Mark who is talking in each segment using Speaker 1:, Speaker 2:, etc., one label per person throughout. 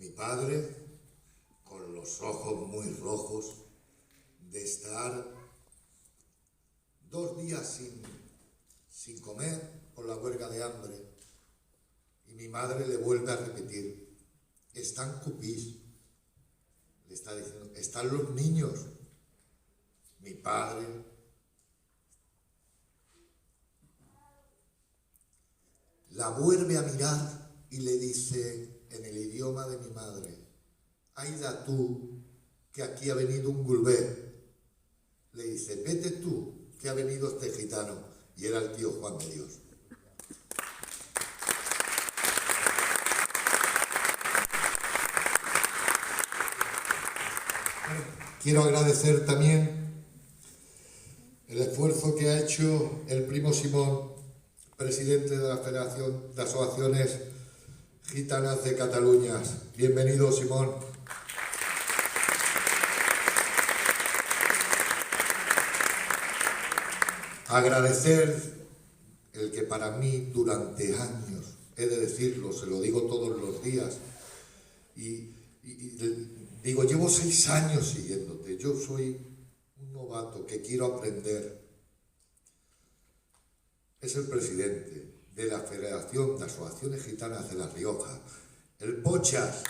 Speaker 1: Mi padre, con los ojos muy rojos, de estar 2 días sin comer por la huelga de hambre, y mi madre le vuelve a repetir: están cupís. Le está diciendo: están los niños. Mi padre la vuelve a mirar y le dice en el idioma de mi madre: aida tú, que aquí ha venido un gulbé. Le dice: vete tú, que ha venido este gitano. Y era el tío Juan de Dios. Quiero agradecer también el esfuerzo que ha hecho el primo Simón, presidente de la Federación de Asociaciones Gitanas de Cataluña. Bienvenido, Simón. Agradecer el que para mí durante años, he de decirlo, se lo digo todos los días, y digo, llevo 6 años siguiéndote, yo soy un novato que quiero aprender. Es el presidente de la Federación de Asociaciones Gitanas de La Rioja, el Pochas.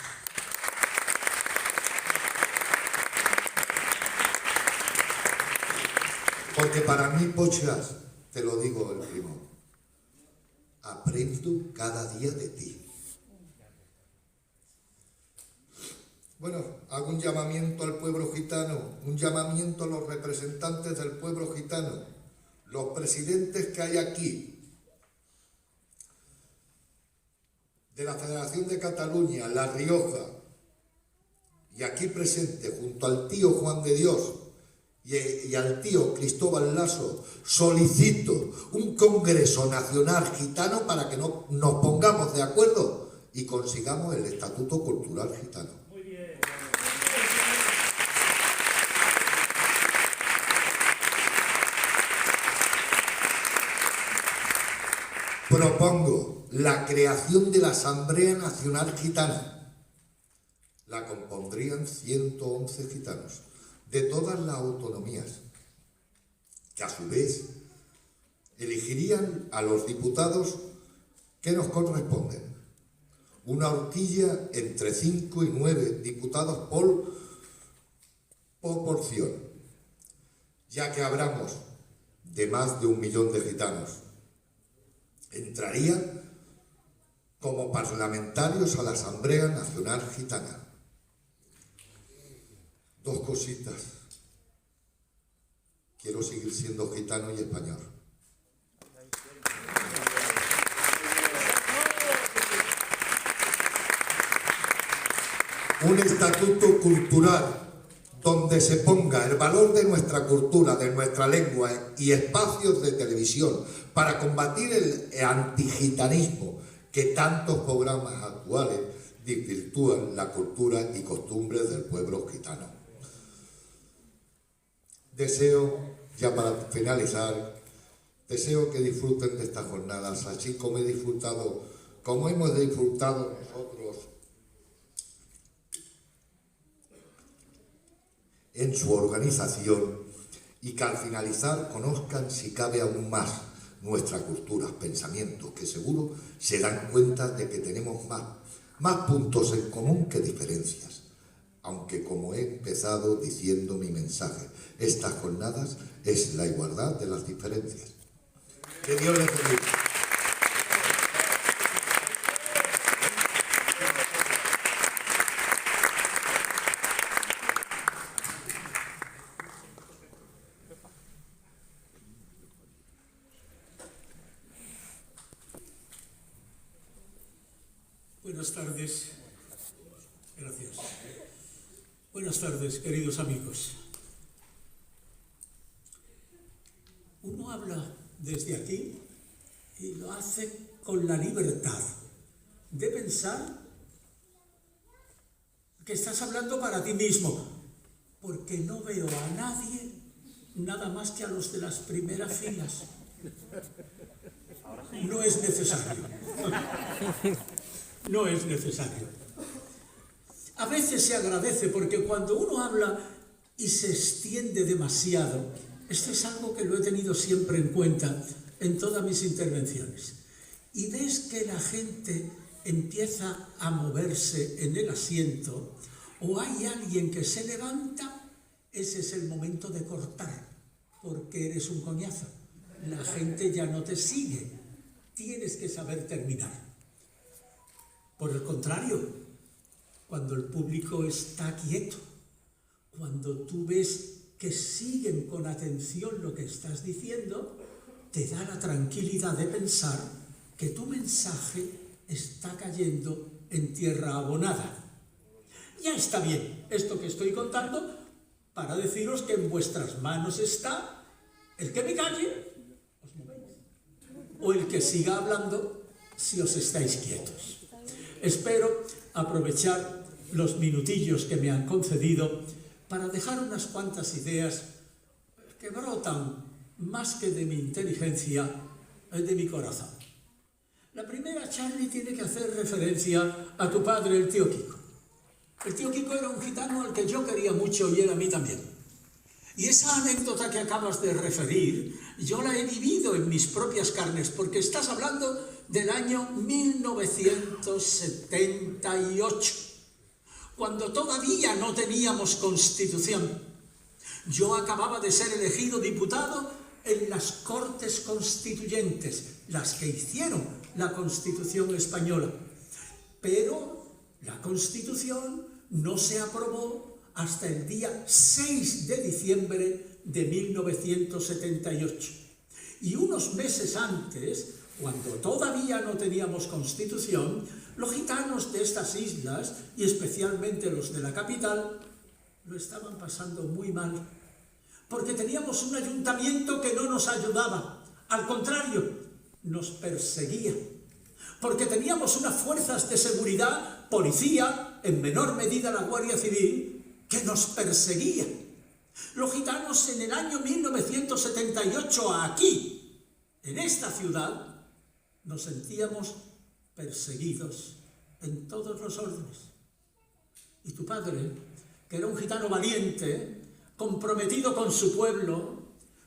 Speaker 1: Porque para mí, Pochas, te lo digo, el primo, aprendo cada día de ti. Bueno, hago un llamamiento al pueblo gitano, un llamamiento a los representantes del pueblo gitano, los presidentes que hay aquí, de la Federación de Cataluña, La Rioja, y aquí presente, junto al tío Juan de Dios y al tío Cristóbal Lasso, solicito un Congreso Nacional Gitano para que nos pongamos de acuerdo y consigamos el Estatuto Cultural Gitano.
Speaker 2: Muy bien.
Speaker 1: Propongo la creación de la Asamblea Nacional Gitana. La compondrían 111 gitanos de todas las autonomías, que a su vez elegirían a los diputados que nos corresponden. Una horquilla entre 5 y 9 diputados por proporción, ya que hablamos de más de 1 millón de gitanos. Entraría como parlamentarios a la Asamblea Nacional Gitana. 2 cositas. Quiero seguir siendo gitano y español. Un estatuto cultural donde se ponga el valor de nuestra cultura, de nuestra lengua y espacios de televisión para combatir el antigitanismo que tantos programas actuales desvirtúan la cultura y costumbres del pueblo gitano. Deseo, ya para finalizar, deseo que disfruten de estas jornadas, así como hemos disfrutado nosotros en su organización, y que al finalizar conozcan, si cabe aún más, nuestra cultura, pensamientos, que seguro se dan cuenta de que tenemos más puntos en común que diferencias. Aunque, como he empezado diciendo mi mensaje, estas jornadas es la igualdad de las diferencias. Que Dios les bendiga.
Speaker 2: Buenas tardes. Gracias. Buenas tardes, queridos amigos. Uno habla desde aquí y lo hace con la libertad de pensar que estás hablando para ti mismo, porque no veo a nadie nada más que a los de las primeras filas. No es necesario. No es necesario. A veces se agradece porque cuando uno habla y se extiende demasiado, esto es algo que lo he tenido siempre en cuenta en todas mis intervenciones, y ves que la gente empieza a moverse en el asiento o hay alguien que se levanta, ese es el momento de cortar, porque eres un coñazo. La gente ya no te sigue, tienes que saber terminar. Por el contrario, cuando el público está quieto, cuando tú ves que siguen con atención lo que estás diciendo, te da la tranquilidad de pensar que tu mensaje está cayendo en tierra abonada. Ya está bien esto que estoy contando para deciros que en vuestras manos está el que me calle, os movéis, o el que siga hablando si os estáis quietos. Espero aprovechar los minutillos que me han concedido para dejar unas cuantas ideas que brotan más que de mi inteligencia, de mi corazón. La primera, Charlie, tiene que hacer referencia a tu padre, el tío Kiko. El tío Kiko era un gitano al que yo quería mucho y él a mí también. Y esa anécdota que acabas de referir, yo la he vivido en mis propias carnes, porque estás hablando del año 1978, cuando todavía no teníamos Constitución. Yo acababa de ser elegido diputado en las Cortes Constituyentes, las que hicieron la Constitución española. Pero la Constitución no se aprobó hasta el día 6 de diciembre de 1978. Y unos meses antes, cuando todavía no teníamos Constitución, los gitanos de estas islas, y especialmente los de la capital, lo estaban pasando muy mal, porque teníamos un ayuntamiento que no nos ayudaba, al contrario, nos perseguía, porque teníamos unas fuerzas de seguridad, policía, en menor medida la Guardia Civil, que nos perseguía. Los gitanos en el año 1978 aquí, en esta ciudad, nos sentíamos perseguidos en todos los órdenes. Y tu padre, que era un gitano valiente, comprometido con su pueblo,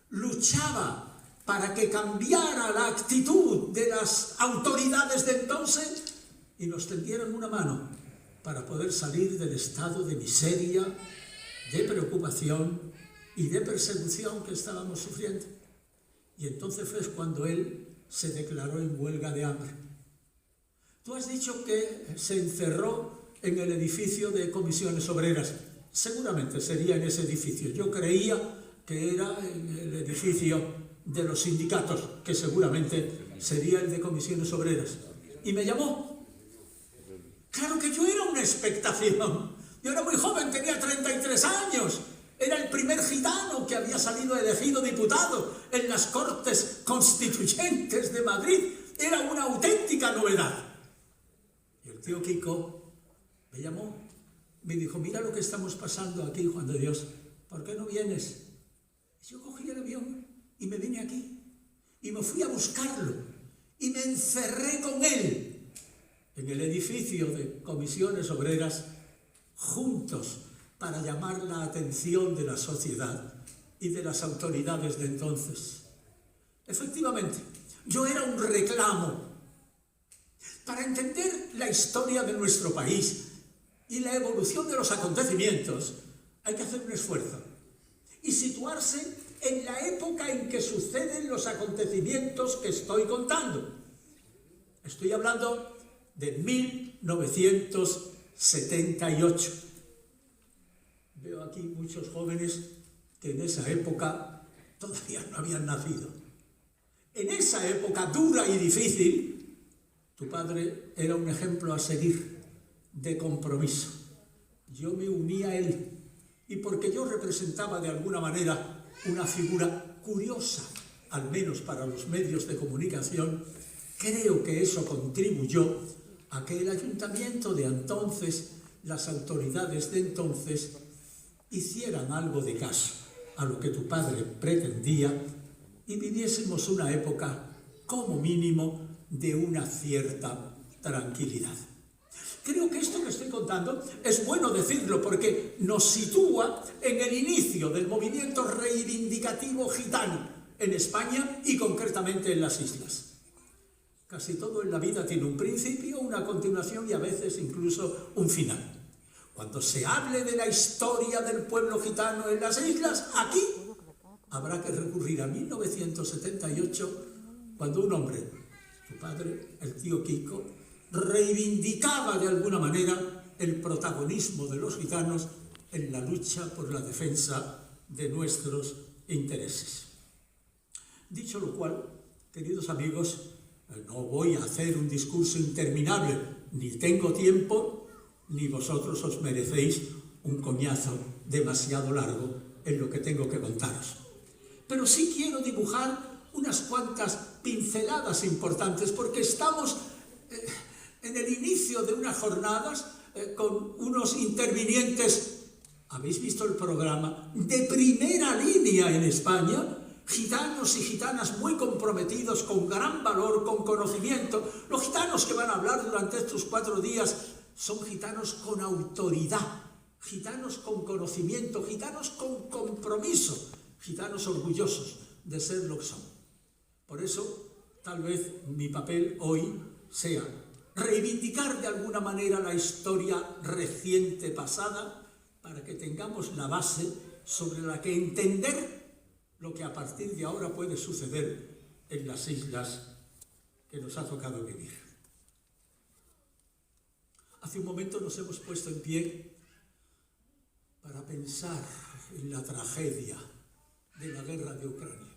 Speaker 2: luchaba para que cambiara la actitud de las autoridades de entonces y nos tendieran una mano para poder salir del estado de miseria, de preocupación y de persecución que estábamos sufriendo. Y entonces fue cuando él se declaró en huelga de hambre. Tú has dicho que se encerró en el edificio de Comisiones Obreras. Seguramente sería en ese edificio. Yo creía que era en el edificio de los sindicatos, que seguramente sería el de Comisiones Obreras. Y me llamó. Claro que yo era una expectación. Yo era muy joven, tenía 33 años. Era el primer gitano que había salido elegido diputado en las Cortes Constituyentes de Madrid. Era una auténtica novedad. Y el tío Kiko me llamó, me dijo, mira lo que estamos pasando aquí, Juan de Dios, ¿por qué no vienes? Y yo cogí el avión y me vine aquí. Y me fui a buscarlo. Y me encerré con él en el edificio de Comisiones Obreras, juntos, para llamar la atención de la sociedad y de las autoridades de entonces. Efectivamente, yo era un reclamo. Para entender la historia de nuestro país y la evolución de los acontecimientos, hay que hacer un esfuerzo y situarse en la época en que suceden los acontecimientos que estoy contando. Estoy hablando de 1978. Veo aquí muchos jóvenes que en esa época todavía no habían nacido. En esa época dura y difícil, tu padre era un ejemplo a seguir de compromiso. Yo me uní a él y porque yo representaba de alguna manera una figura curiosa, al menos para los medios de comunicación, creo que eso contribuyó a que el ayuntamiento de entonces, las autoridades de entonces, hicieran algo de caso a lo que tu padre pretendía y viviésemos una época, como mínimo, de una cierta tranquilidad. Creo que esto que estoy contando importando, es bueno decirlo porque nos sitúa en el inicio del movimiento reivindicativo gitano en España y concretamente en las islas. Casi todo en la vida tiene un principio, una continuación y a veces incluso un final. Cuando se hable de la historia del pueblo gitano en las islas, aquí habrá que recurrir a 1978, cuando un hombre, su padre, el tío Kiko, reivindicaba de alguna manera el protagonismo de los gitanos en la lucha por la defensa de nuestros intereses. Dicho lo cual, queridos amigos, no voy a hacer un discurso interminable, ni tengo tiempo, ni vosotros os merecéis un coñazo demasiado largo en lo que tengo que contaros. Pero sí quiero dibujar unas cuantas pinceladas importantes, porque estamos en el inicio de unas jornadas con unos intervinientes, ¿habéis visto el programa?, de primera línea en España, gitanos y gitanas muy comprometidos, con gran valor, con conocimiento. Los gitanos que van a hablar durante estos 4 días son gitanos con autoridad, gitanos con conocimiento, gitanos con compromiso, gitanos orgullosos de ser lo que son. Por eso, tal vez mi papel hoy sea reivindicar de alguna manera la historia reciente pasada para que tengamos la base sobre la que entender lo que a partir de ahora puede suceder en las islas que nos ha tocado vivir. Hace un momento nos hemos puesto en pie para pensar en la tragedia de la guerra de Ucrania.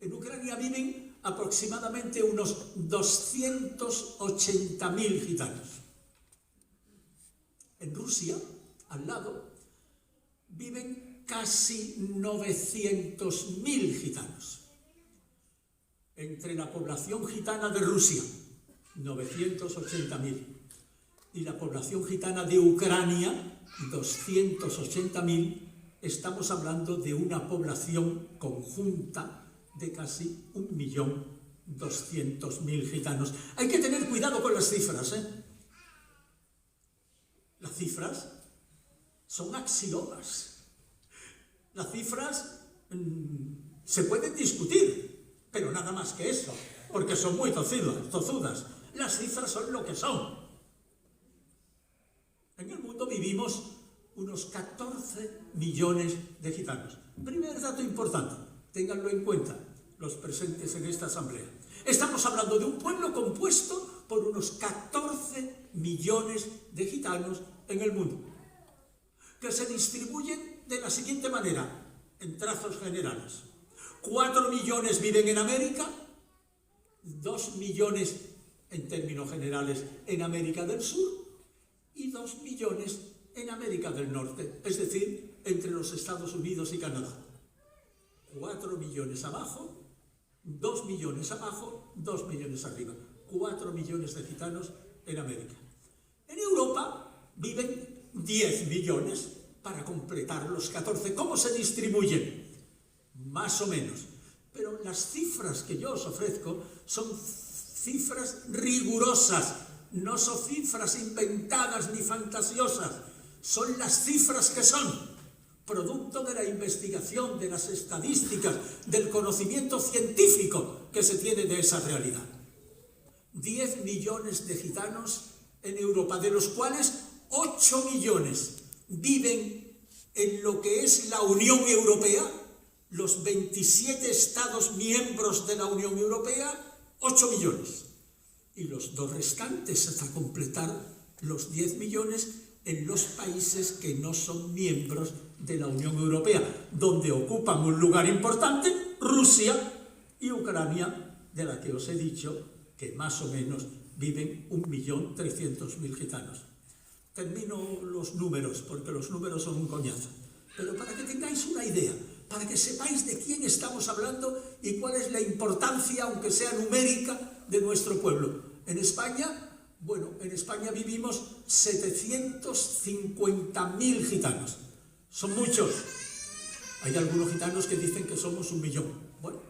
Speaker 2: En Ucrania viven aproximadamente unos 280.000 gitanos. En Rusia, al lado, viven casi 900.000 gitanos. Entre la población gitana de Rusia, 980.000, y la población gitana de Ucrania, 280.000, estamos hablando de una población conjunta de casi 1.200.000 gitanos. Hay que tener cuidado con las cifras, Las cifras son axiomas. Las cifras se pueden discutir, pero nada más que eso, porque son muy tozudas. Las cifras son lo que son. En el mundo vivimos unos 14 millones de gitanos. Primer dato importante, ténganlo en cuenta los presentes en esta asamblea. Estamos hablando de un pueblo compuesto por unos 14 millones de gitanos en el mundo, que se distribuyen de la siguiente manera, en trazos generales. 4 millones viven en América, 2 millones en términos generales en América del Sur y 2 millones en América del Norte, es decir, entre los Estados Unidos y Canadá. 4 millones abajo, 2 millones abajo, 2 millones arriba. 4 millones de gitanos en América. En Europa viven 10 millones para completar los 14. ¿Cómo se distribuyen? Más o menos. Pero las cifras que yo os ofrezco son cifras rigurosas, no son cifras inventadas ni fantasiosas, son las cifras que son, producto de la investigación, de las estadísticas, del conocimiento científico que se tiene de esa realidad. 10 millones de gitanos en Europa, de los cuales 8 millones viven en lo que es la Unión Europea, los 27 Estados miembros de la Unión Europea, 8 millones. Y los 2 restantes, hasta completar los 10 millones, en los países que no son miembros de la Unión Europea, donde ocupan un lugar importante Rusia y Ucrania, de la que os he dicho que más o menos viven 1.300.000 gitanos. Termino los números, porque los números son un coñazo, pero para que tengáis una idea, para que sepáis de quién estamos hablando y cuál es la importancia, aunque sea numérica, de nuestro pueblo. En España, en España vivimos 750.000 gitanos. Son muchos. Hay algunos gitanos que dicen que somos 1 millón. Bueno,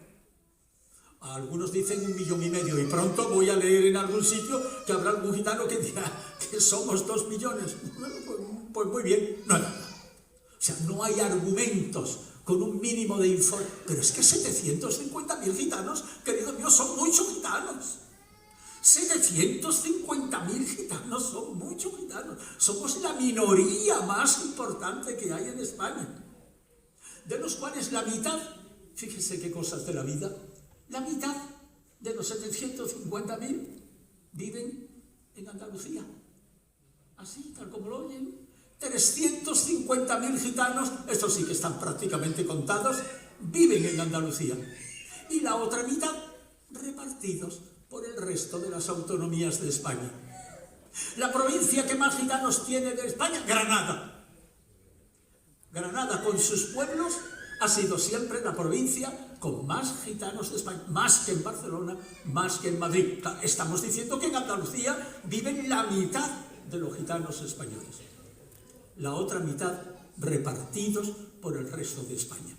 Speaker 2: Algunos dicen 1,5 millones, y pronto voy a leer en algún sitio que habrá algún gitano que dirá que somos 2 millones. Bueno, pues muy bien, no hay nada. O sea, no hay argumentos con un mínimo de informe. Pero es que 750.000 gitanos, querido mío, son muchos gitanos. 750.000 gitanos son muchos gitanos. Somos la minoría más importante que hay en España. De los cuales la mitad, fíjese qué cosas de la vida, la mitad de los 750.000 viven en Andalucía. Así, tal como lo oyen. 350.000 gitanos, estos sí que están prácticamente contados, viven en Andalucía. Y la otra mitad repartidos por el resto de las autonomías de España. La provincia que más gitanos tiene de España, Granada. Granada, con sus pueblos, ha sido siempre la provincia con más gitanos de España, más que en Barcelona, más que en Madrid. Estamos diciendo que en Andalucía viven la mitad de los gitanos españoles. La otra mitad repartidos por el resto de España.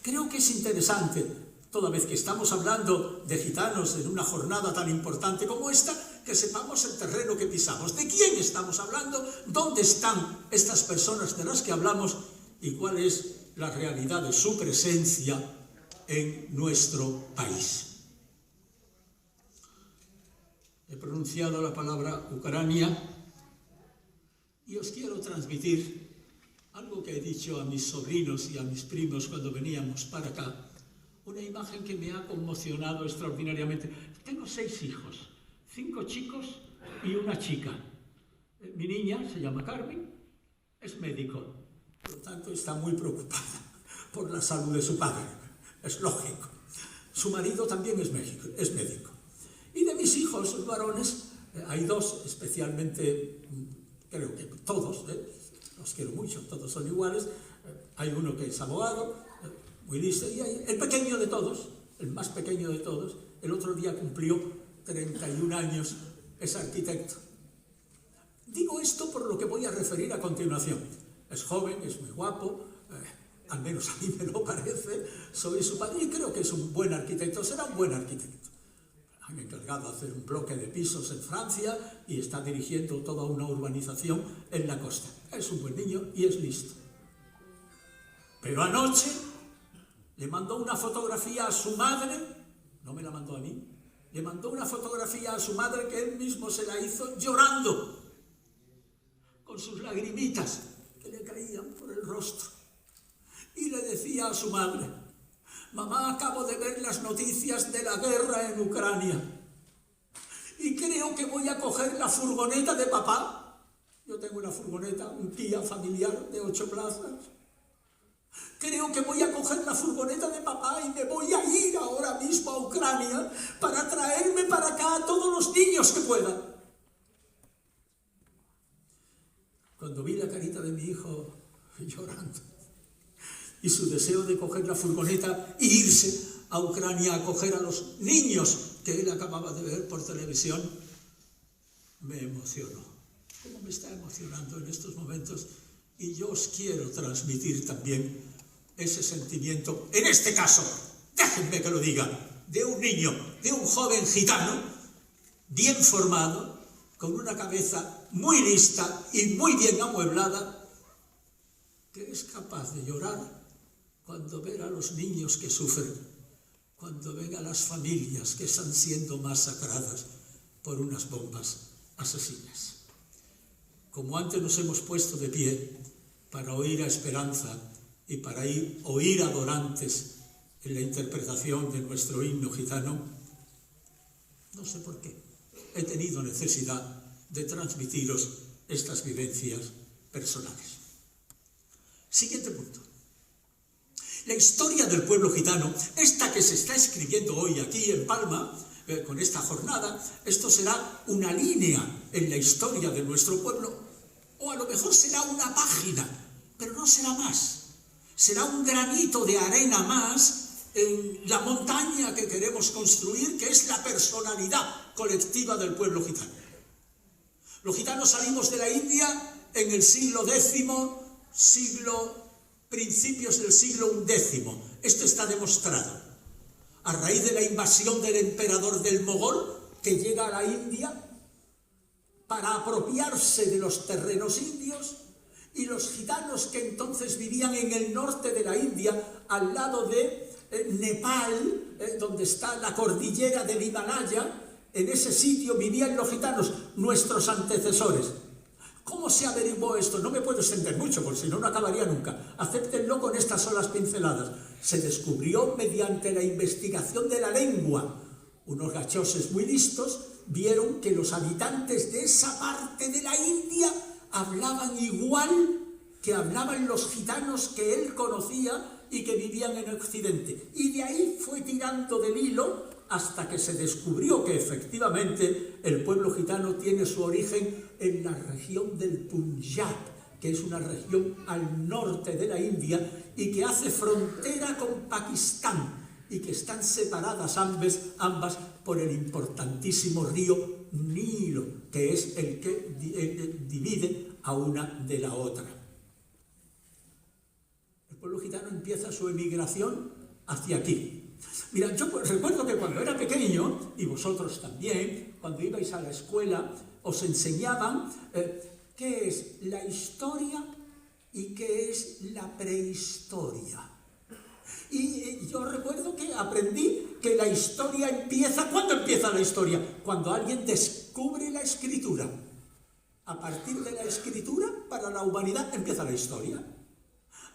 Speaker 2: Creo que es interesante, toda vez que estamos hablando de gitanos en una jornada tan importante como esta, que sepamos el terreno que pisamos, de quién estamos hablando, dónde están estas personas de las que hablamos y cuál es la realidad de su presencia en nuestro país. He pronunciado la palabra Ucrania y os quiero transmitir algo que he dicho a mis sobrinos y a mis primos cuando veníamos para acá, una imagen que me ha conmocionado extraordinariamente. Tengo 6 hijos, 5 chicos y una chica. Mi niña se llama Carmen, es médico, por lo tanto está muy preocupada por la salud de su padre, es lógico. Su marido también es médico. Y de mis hijos, los varones, hay 2 especialmente, creo que todos, los quiero mucho, todos son iguales. Hay uno que es abogado, muy listo, y hay el pequeño de todos, el más pequeño de todos, el otro día cumplió 31 años, es arquitecto. Digo esto por lo que voy a referir a continuación. Es joven, es muy guapo, al menos a mí me lo parece, soy su padre y creo que es un buen arquitecto, será un buen arquitecto. Han encargado de hacer un bloque de pisos en Francia y está dirigiendo toda una urbanización en la costa. Es un buen niño y es listo. Pero anoche le mandó una fotografía a su madre, no me la mandó a mí, le mandó una fotografía a su madre que él mismo se la hizo llorando, con sus lagrimitas que le caían por el rostro. Y le decía a su madre: mamá, acabo de ver las noticias de la guerra en Ucrania y creo que voy a coger la furgoneta de papá. Yo tengo una furgoneta, un Kia familiar de 8 plazas. Creo que voy a coger la furgoneta de papá y me voy a ir ahora mismo a Ucrania para traerme para acá a todos los niños que pueda. Cuando vi la carita de mi hijo llorando y su deseo de coger la furgoneta e irse a Ucrania a coger a los niños que él acababa de ver por televisión, me emocionó. Como me está emocionando en estos momentos, y yo os quiero transmitir también ese sentimiento, en este caso, déjenme que lo diga, de un niño, de un joven gitano, bien formado, con una cabeza muy lista y muy bien amueblada, que es capaz de llorar cuando ve a los niños que sufren, cuando ven a las familias que están siendo masacradas por unas bombas asesinas. Como antes nos hemos puesto de pie para oír a Esperanza y para oír a Dorantes en la interpretación de nuestro himno gitano, no sé por qué, he tenido necesidad de transmitiros estas vivencias personales. Siguiente punto. La historia del pueblo gitano, esta que se está escribiendo hoy aquí en Palma, con esta jornada, esto será una línea en la historia de nuestro pueblo, o a lo mejor será una página, pero no será más. Será un granito de arena más en la montaña que queremos construir, que es la personalidad colectiva del pueblo gitano. Los gitanos salimos de la India en el siglo X, principios del siglo XI. Esto está demostrado. a raíz de la invasión del emperador del Mogol, que llega a la India para apropiarse de los terrenos indios, y los gitanos que entonces vivían en el norte de la India, al lado de Nepal, donde está la cordillera del Himalaya, en ese sitio vivían los gitanos, nuestros antecesores. ¿Cómo se averiguó esto? No me puedo extender mucho, porque si no, no acabaría nunca. Acéptenlo con estas solas pinceladas. Se descubrió mediante la investigación de la lengua. Unos gachoses muy listos vieron que los habitantes de esa parte de la India hablaban igual que hablaban los gitanos que él conocía y que vivían en Occidente. Y de ahí fue tirando del hilo hasta que se descubrió que efectivamente el pueblo gitano tiene su origen en la región del Punjab, que es una región al norte de la India y que hace frontera con Pakistán, y que están separadas ambas por el importantísimo río Nilo, que es el que divide a una de la otra. El pueblo gitano empieza su emigración hacia aquí. Mira, yo recuerdo que cuando era pequeño, y vosotros también, cuando ibais a la escuela, os enseñaban qué es la historia y qué es la prehistoria. Y yo recuerdo que aprendí que la historia empieza... ¿Cuándo empieza la historia? Cuando alguien descubre la escritura. A partir de la escritura, para la humanidad empieza la historia.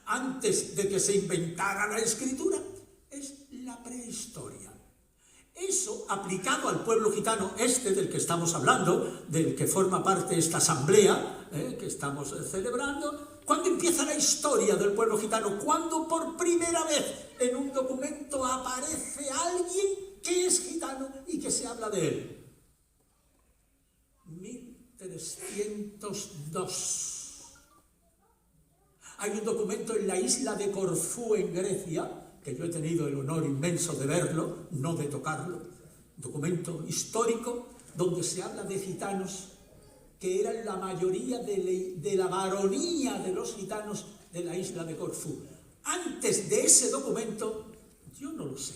Speaker 2: Antes de que se inventara la escritura, es la prehistoria. Eso, aplicado al pueblo gitano del que estamos hablando, del que forma parte esta asamblea que estamos celebrando, ¿cuándo empieza la historia del pueblo gitano? Cuando por primera vez en un documento aparece alguien que es gitano y que se habla de él. 1302. Hay un documento en la isla de Corfú, en Grecia, que yo he tenido el honor inmenso de verlo, no de tocarlo, documento histórico, donde se habla de gitanos que eran la mayoría de la baronía de los gitanos de la isla de Corfú. Antes de ese documento, yo no lo sé,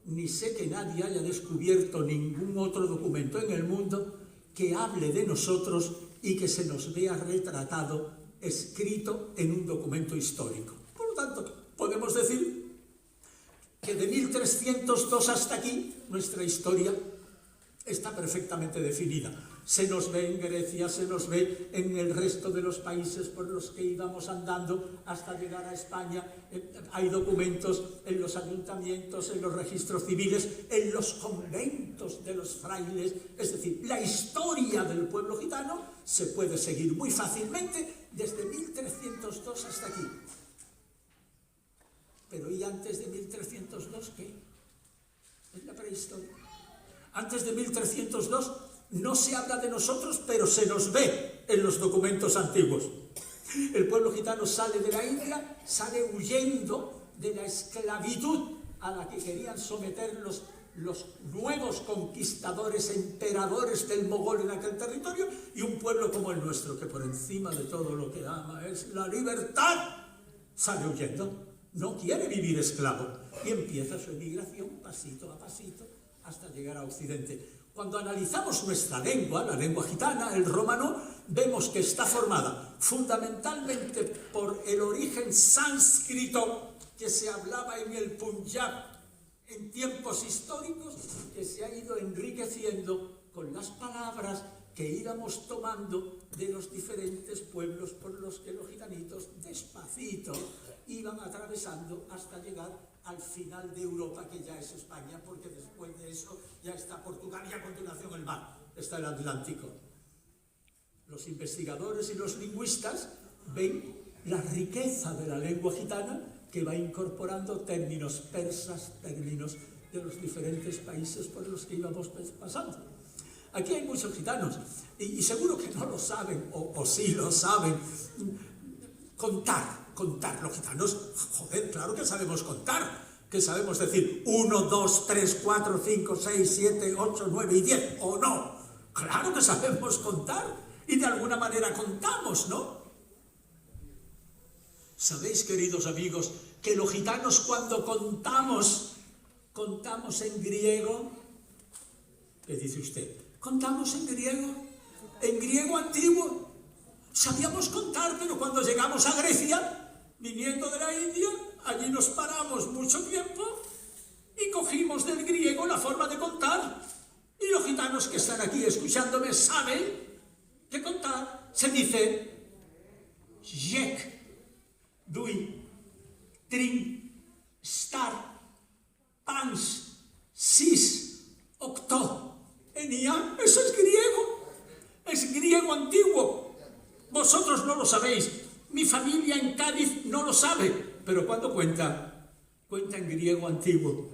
Speaker 2: ni sé que nadie haya descubierto ningún otro documento en el mundo que hable de nosotros y que se nos vea retratado, escrito en un documento histórico. Por lo tanto, podemos decir que de 1302 hasta aquí, nuestra historia está perfectamente definida. Se nos ve en Grecia, se nos ve en el resto de los países por los que íbamos andando hasta llegar a España. Hay documentos en los ayuntamientos, en los registros civiles, en los conventos de los frailes. Es decir, la historia del pueblo gitano se puede seguir muy fácilmente desde 1302 hasta aquí. Pero ¿y antes de 1302 qué? Es la prehistoria. Antes de 1302 no se habla de nosotros, pero se nos ve en los documentos antiguos. El pueblo gitano sale de la India, sale huyendo de la esclavitud a la que querían someter los nuevos conquistadores, emperadores del Mogol en aquel territorio, y un pueblo como el nuestro, que por encima de todo lo que ama es la libertad, sale huyendo. No quiere vivir esclavo y empieza su emigración pasito a pasito hasta llegar a Occidente. Cuando analizamos nuestra lengua, la lengua gitana, el romano, vemos que está formada fundamentalmente por el origen sánscrito que se hablaba en el Punjab en tiempos históricos, que se ha ido enriqueciendo con las palabras que íbamos tomando de los diferentes pueblos por los que los gitanitos despacito iban atravesando hasta llegar al final de Europa, que ya es España, porque después de eso ya está Portugal y a continuación el mar, está el Atlántico. Los investigadores y los lingüistas ven la riqueza de la lengua gitana, que va incorporando términos persas, términos de los diferentes países por los que íbamos pasando. Aquí hay muchos gitanos, y seguro que no lo saben, o sí lo saben, contar los gitanos. Joder, claro que sabemos contar, que sabemos decir 1, 2, 3, 4, 5, 6, 7, 8, 9 y 10, ¿o no? Claro que sabemos contar, y de alguna manera contamos, ¿no? ¿Sabéis, queridos amigos, que los gitanos cuando contamos contamos en griego. ¿Qué dice usted? ¿Contamos en griego? ¿En griego antiguo? Sabíamos contar, pero cuando llegamos a Grecia, viniendo de la India, allí nos paramos mucho tiempo y cogimos del griego la forma de contar. Y los gitanos que están aquí escuchándome saben que contar se dice yek, dui, trin, star, pans, sis, octo, enia. Eso es griego antiguo. Vosotros no lo sabéis, mi familia en Cádiz no lo sabe, pero cuando cuenta en griego antiguo.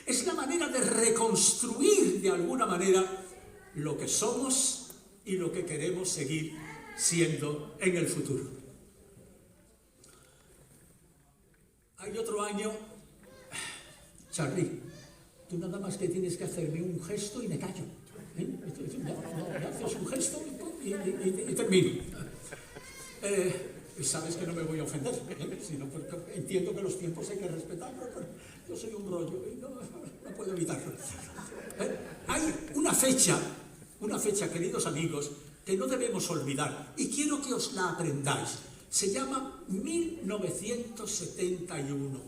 Speaker 2: Es la manera de reconstruir de alguna manera lo que somos y lo que queremos seguir siendo en el futuro. Hay otro año. Charlie, tú nada más que tienes que hacerme un gesto y me callo. Me haces un gesto y termino. Sabes que no me voy a ofender, sino porque entiendo que los tiempos hay que respetarlos, pero yo soy un rollo y no puedo evitarlo. Hay una fecha, queridos amigos, que no debemos olvidar, y quiero que os la aprendáis. Se llama 1971.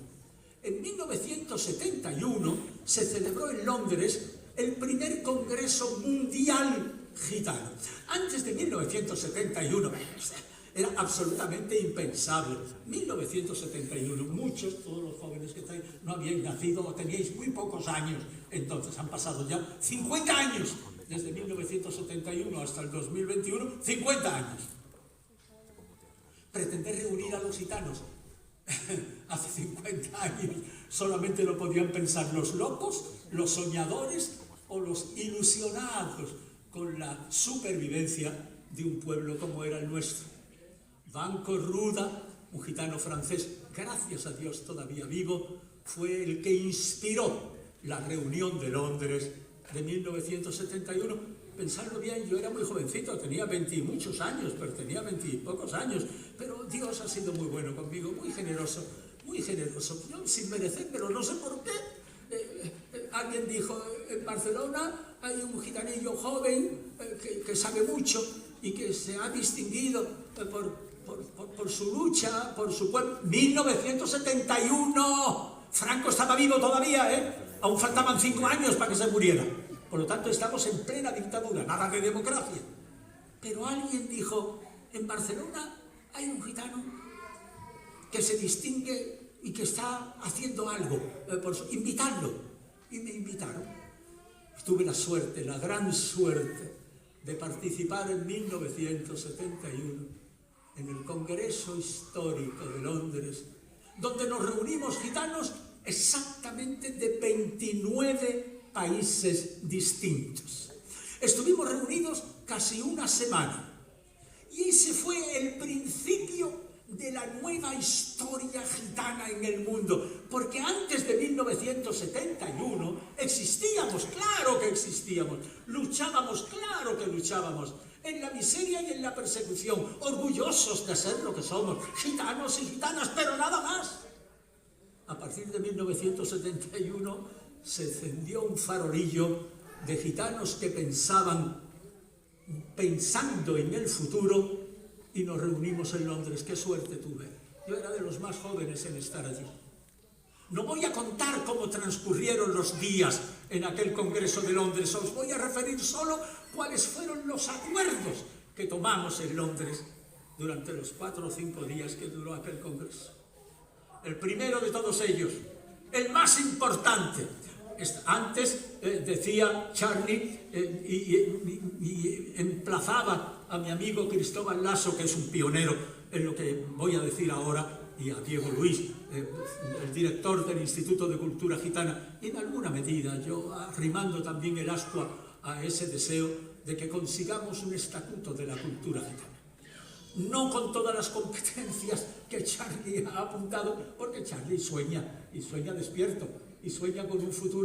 Speaker 2: En 1971 se celebró en Londres el primer Congreso Mundial Gitano. Antes de 1971 era absolutamente impensable. 1971, todos los jóvenes que estáis no habíais nacido o teníais muy pocos años. Entonces han pasado ya 50 años, desde 1971 hasta el 2021, 50 años. Pretender reunir a los gitanos hace 50 años solamente lo podían pensar los locos, los soñadores o los ilusionados con la supervivencia de un pueblo como era el nuestro. Banco Ruda, un gitano francés, gracias a Dios todavía vivo, fue el que inspiró la reunión de Londres de 1971. Pensadlo bien, yo era muy jovencito, tenía 20 y muchos años, pero tenía 20 y pocos años, pero Dios ha sido muy bueno conmigo, muy generoso, yo, sin merecérmelo, no sé por qué. Alguien dijo, en Barcelona hay un gitanillo joven que sabe mucho y que se ha distinguido por su lucha, por su pueblo. 1971, Franco estaba vivo todavía, aún faltaban 5 años para que se muriera. Por lo tanto, estamos en plena dictadura, nada de democracia. Pero alguien dijo, en Barcelona hay un gitano que se distingue y que está haciendo algo, invitadlo. Y me invitaron. Tuve la suerte, la gran suerte, de participar en 1971 en el Congreso Histórico de Londres, donde nos reunimos gitanos exactamente de 29 países distintos. Estuvimos reunidos casi una semana y ese fue el principio de la nueva historia gitana en el mundo, porque antes de 1971 existíamos, claro que existíamos, luchábamos, claro que luchábamos, en la miseria y en la persecución, orgullosos de ser lo que somos, gitanos y gitanas, pero nada más. A partir de 1971 se encendió un farolillo de gitanos que pensando en el futuro, y nos reunimos en Londres. ¡Qué suerte tuve! Yo era de los más jóvenes en estar allí. No voy a contar cómo transcurrieron los días en aquel Congreso de Londres, os voy a referir solo cuáles fueron los acuerdos que tomamos en Londres durante los 4 o 5 días que duró aquel Congreso. El primero de todos ellos, el más importante. Antes decía Charlie y emplazaba a mi amigo Cristóbal Lasso, que es un pionero en lo que voy a decir ahora, y a Diego Luis, el director del Instituto de Cultura Gitana, y en alguna medida yo arrimando también el ascua a ese deseo de que consigamos un estatuto de la cultura gitana. No con todas las competencias que Charlie ha apuntado, porque Charlie sueña, y sueña despierto, y sueña con un futuro